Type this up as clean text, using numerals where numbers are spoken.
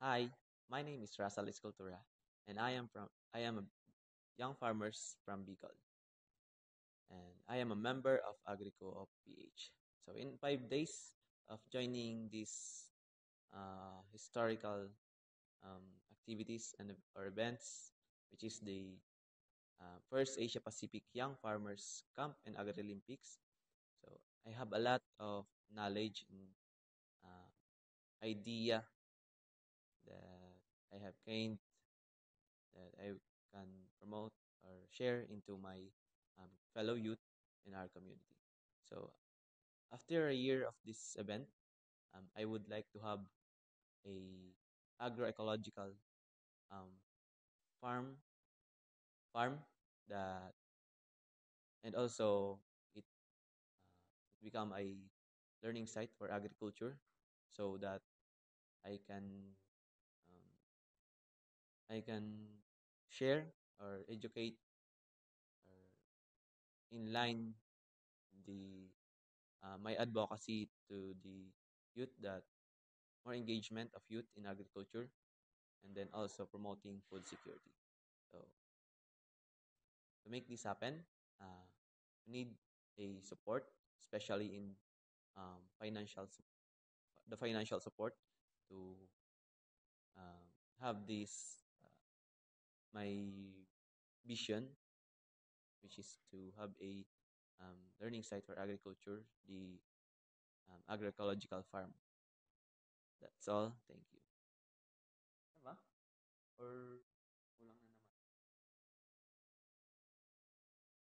Hi, my name is Rasal Escultura, and I am a young farmers from Bicol, and I am a member of Agrico of PH. So in 5 days of joining these historical activities and or events, which is the first Asia Pacific Young Farmers Camp and Agri-Olympics. So I have a lot of knowledge and uh, idea that I have gained that I can promote or share into my fellow youth in our community. So after a year of this event, I would like to have a agroecological um, farm farm that and also it become a learning site for agriculture so that I can um, I can share or educate or in line the my advocacy to the youth that more engagement of youth in agriculture and then also promoting food security. So to make this happen, uh, we need a support, especially in the financial support to uh, have this my vision, which is to have a learning site for agriculture, the agroecological farm. That's all. Thank you. Diba? Or